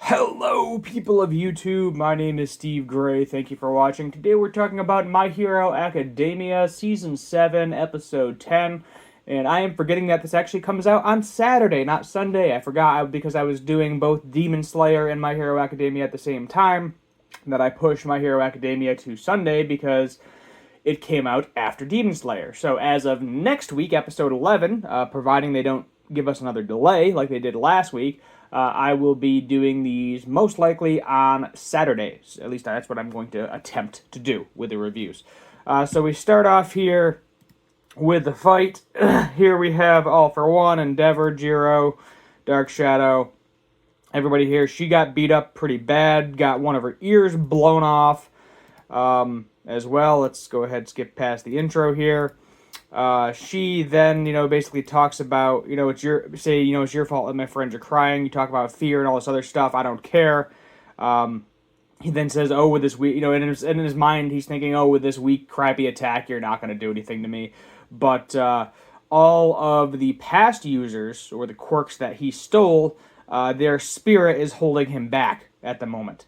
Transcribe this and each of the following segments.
Hello, people of YouTube. My name is Steve Gray. Thank you for watching. Today we're talking about My Hero Academia, Season 7, Episode 10. And I am forgetting that this actually comes out on Saturday, not Sunday. I forgot because I was doing both Demon Slayer and My Hero Academia at the same time, that I pushed My Hero Academia to Sunday because it came out after Demon Slayer. So as of next week, Episode 11, providing they don't give us another delay like they did last week, I will be doing these most likely on Saturdays. At least that's what I'm going to attempt to do with the reviews. So we start off here with the fight. Here we have All For One, Endeavor, Jiro, Dark Shadow. Everybody here, she got beat up pretty bad, got one of her ears blown off as well. Let's go ahead and skip past the intro here. She then, basically talks about, it's your fault that my friends are crying. You talk about fear and all this other stuff. I don't care. He then says, oh, with this weak, in his mind, he's thinking, oh, with this weak, crappy attack, you're not going to do anything to me. But all of the past users, or the quirks that he stole, their spirit is holding him back at the moment.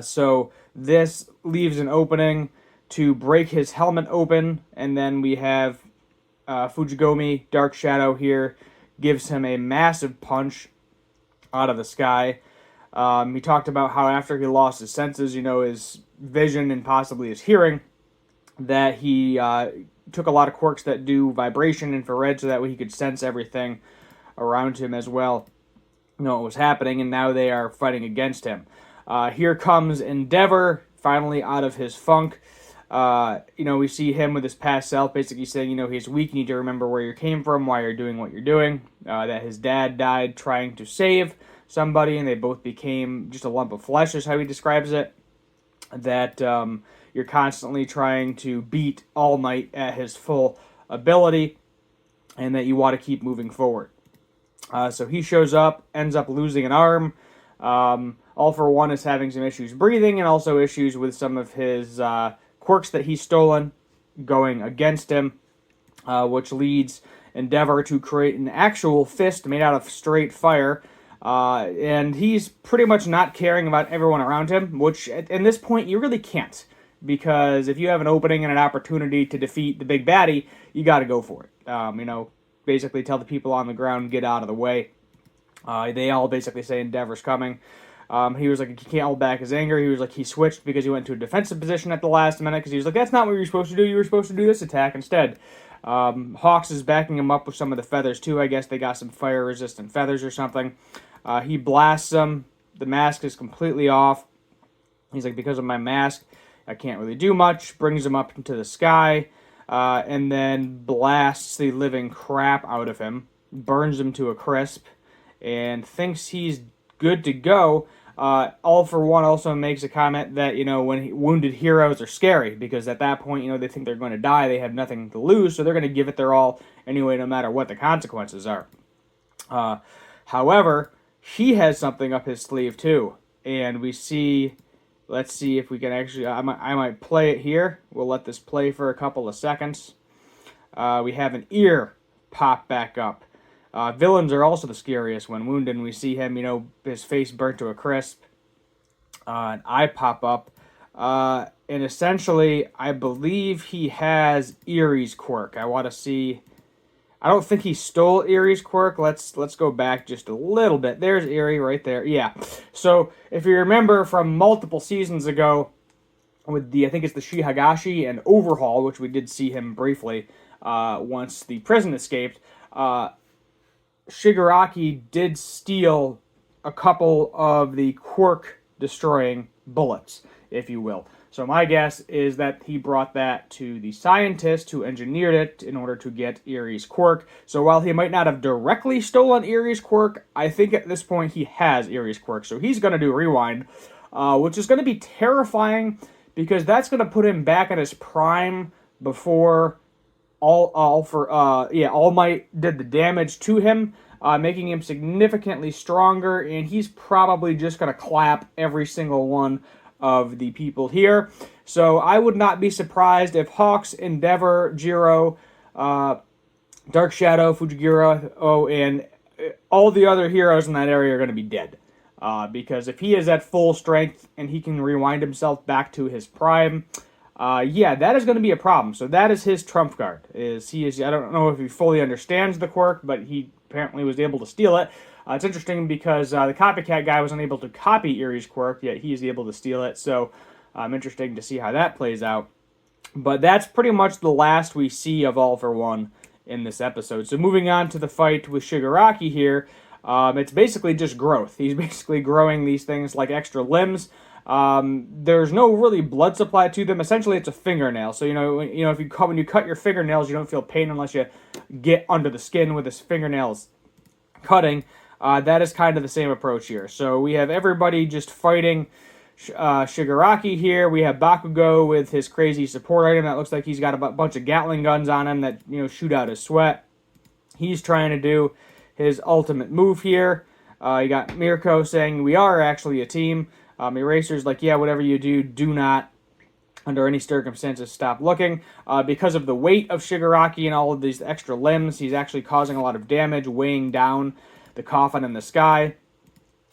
So this leaves an opening to break his helmet open, and then we have Fujigomi, Dark Shadow here, gives him a massive punch out of the sky. He talked about how after he lost his senses, his vision and possibly his hearing, that he took a lot of quirks that do vibration infrared so that way he could sense everything around him as well, what was happening, and now they are fighting against him. Here comes Endeavor, finally out of his funk. We see him with his past self basically saying, he's weak, you need to remember where you came from, why you're doing what you're doing, that his dad died trying to save somebody, and they both became just a lump of flesh, is how he describes it, that you're constantly trying to beat All Might at his full ability, and that you want to keep moving forward. So he shows up, ends up losing an arm. All For One is having some issues breathing, and also issues with some of his quirks that he's stolen going against him, which leads Endeavor to create an actual fist made out of straight fire, and he's pretty much not caring about everyone around him, which at this point you really can't, because if you have an opening and an opportunity to defeat the big baddie, you got to go for it. Basically tell the people on the ground, get out of the way. They all basically say Endeavor's coming. He was like, he can't hold back his anger. He was like, he switched because he went into a defensive position at the last minute because he was like, that's not what you were supposed to do. You were supposed to do this attack instead. Hawks is backing him up with some of the feathers too. I guess they got some fire-resistant feathers or something. He blasts them. The mask is completely off. He's like, because of my mask, I can't really do much. Brings him up into the sky, and then blasts the living crap out of him. Burns him to a crisp, and thinks he's good to go. All For One also makes a comment that, when wounded heroes are scary, because at that point, they think they're going to die, they have nothing to lose, so they're going to give it their all anyway, no matter what the consequences are. However, he has something up his sleeve too, and we see, let's see if we can actually, I might play it here. We'll let this play for a couple of seconds. We have an ear pop back up. Villains are also the scariest when wounded, and we see him, his face burnt to a crisp. An eye pop up. And essentially, I believe he has Erie's quirk. I want to see. I don't think he stole Erie's quirk. Let's go back just a little bit. There's Erie right there. Yeah. So, if you remember from multiple seasons ago, with I think it's the Shigaraki and Overhaul, which we did see him briefly once the prison escaped, Shigaraki did steal a couple of the quirk-destroying bullets, if you will. So my guess is that he brought that to the scientist who engineered it in order to get Erie's quirk. So while he might not have directly stolen Erie's quirk, I think at this point he has Erie's quirk. So he's going to do Rewind, which is going to be terrifying, because that's going to put him back at his prime before All Might did the damage to him, making him significantly stronger, and he's probably just going to clap every single one of the people here. So I would not be surprised if Hawks, Endeavor, Jiro, Dark Shadow, Fujiguro, and all the other heroes in that area are going to be dead. because if he is at full strength and he can rewind himself back to his prime, yeah, that is going to be a problem. So that is his trump card. I don't know if he fully understands the quirk, but he apparently was able to steal it. It's interesting because the copycat guy was unable to copy Erie's quirk, yet he's able to steal it. So interesting to see how that plays out. But that's pretty much the last we see of All for One in this episode. So moving on to the fight with Shigaraki here, it's basically just growth. He's basically growing these things like extra limbs. There's no really blood supply to them. Essentially, it's a fingernail. So if when you cut your fingernails, you don't feel pain unless you get under the skin with his fingernails cutting. That is kind of the same approach here. So we have everybody just fighting Shigaraki here. We have Bakugo with his crazy support item that looks like he's got a bunch of Gatling guns on him that shoot out his sweat. He's trying to do his ultimate move here. You got Mirko saying, "We are actually a team." Eraser's like, "Yeah, whatever you do, do not, under any circumstances, stop looking." Because of the weight of Shigaraki and all of these extra limbs, he's actually causing a lot of damage, weighing down the coffin in the sky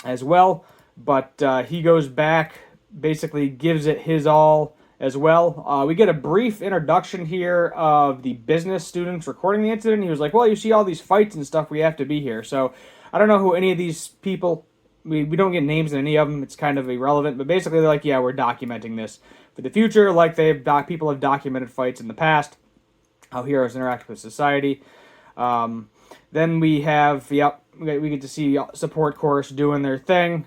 as well. But he goes back, basically gives it his all as well. We get a brief introduction here of the business students recording the incident. He was like, "Well, you see all these fights and stuff, we have to be here." So I don't know who any of these people, we don't get names in any of them. It's kind of irrelevant. But basically they're like, "Yeah, we're documenting this for the future," like people have documented fights in the past, how heroes interact with society. Then we have, we get to see support course doing their thing,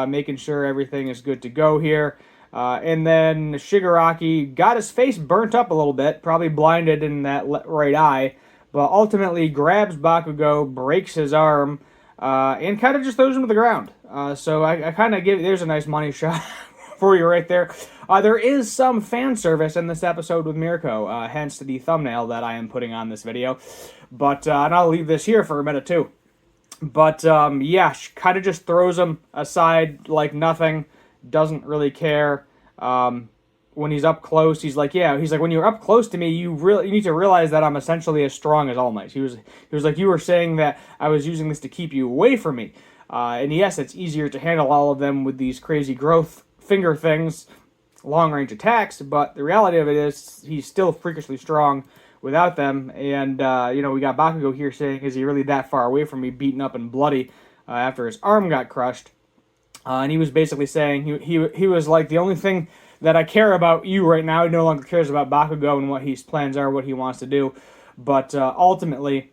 making sure everything is good to go here. And then Shigaraki got his face burnt up a little bit, probably blinded in that right eye, but ultimately grabs Bakugo, breaks his arm, and kind of just throws him to the ground. So I kind of there's a nice money shot for you right there. There is some fan service in this episode with Mirko, hence the thumbnail that I am putting on this video. But, and I'll leave this here for a minute too. But, yeah, kind of just throws him aside like nothing, doesn't really care. When he's up close, he's like, when you're up close to me, you need to realize that I'm essentially as strong as All Might. He was like, "You were saying that I was using this to keep you away from me." And yes, it's easier to handle all of them with these crazy growth finger things, long-range attacks, but the reality of it is he's still freakishly strong without them. And, we got Bakugo here saying, "Is he really that far away from me, beaten up and bloody after his arm got crushed?" And he was basically saying, he was like, "The only thing that I care about you right now." He no longer cares about Bakugo and what his plans are, what he wants to do. But ultimately,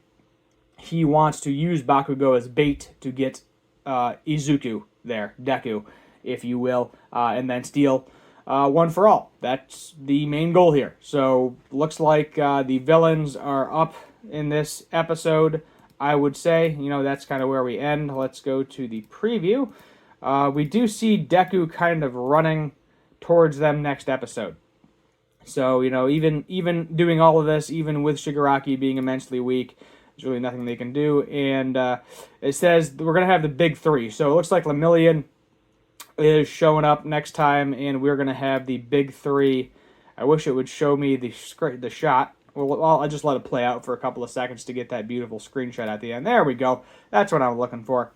he wants to use Bakugo as bait to get Izuku there, Deku, if you will, and then steal One for All. That's the main goal here. So looks like the villains are up in this episode, I would say. That's kind of where we end. Let's go to the preview. We do see Deku kind of running towards them next episode. So, even doing all of this, even with Shigaraki being immensely weak, there's really nothing they can do. And it says we're going to have the big three. So it looks like Lemillion is showing up next time, and we're going to have the big three. I wish it would show me the shot. Well, I'll just let it play out for a couple of seconds to get that beautiful screenshot at the end. There we go. That's what I'm looking for.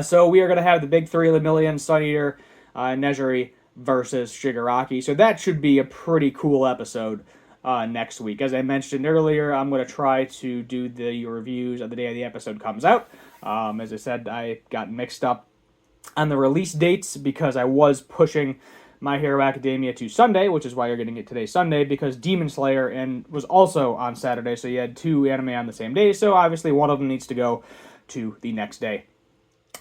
So we are going to have the big three, Lemillion, Sun Eater, Nejiri versus Shigaraki. So that should be a pretty cool episode next week. As I mentioned earlier, I'm going to try to do the reviews of the day the episode comes out. As I said, I got mixed up on the release dates because I was pushing My Hero Academia to Sunday, which is why you're getting it today Sunday, because Demon Slayer was also on Saturday, so you had two anime on the same day, so obviously one of them needs to go to the next day.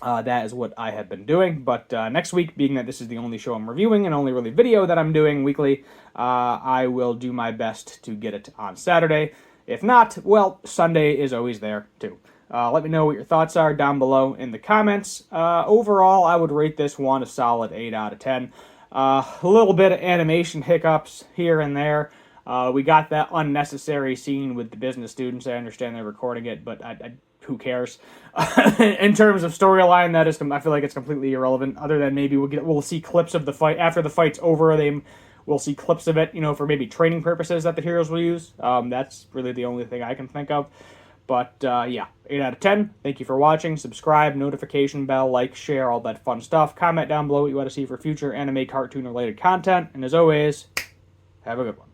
That is what I have been doing, but next week, being that this is the only show I'm reviewing and only really video that I'm doing weekly, I will do my best to get it on Saturday. If not, well, Sunday is always there, too. Let me know what your thoughts are down below in the comments. Overall, I would rate this one a solid 8 out of 10. A little bit of animation hiccups here and there. We got that unnecessary scene with the business students. I understand they're recording it, but who cares? In terms of storyline, I feel like it's completely irrelevant. Other than maybe we'll see clips of the fight after the fight's over. We'll see clips of it, for maybe training purposes that the heroes will use. That's really the only thing I can think of. But, yeah, 8 out of 10. Thank you for watching. Subscribe, notification bell, like, share, all that fun stuff. Comment down below what you want to see for future anime, cartoon-related content. And as always, have a good one.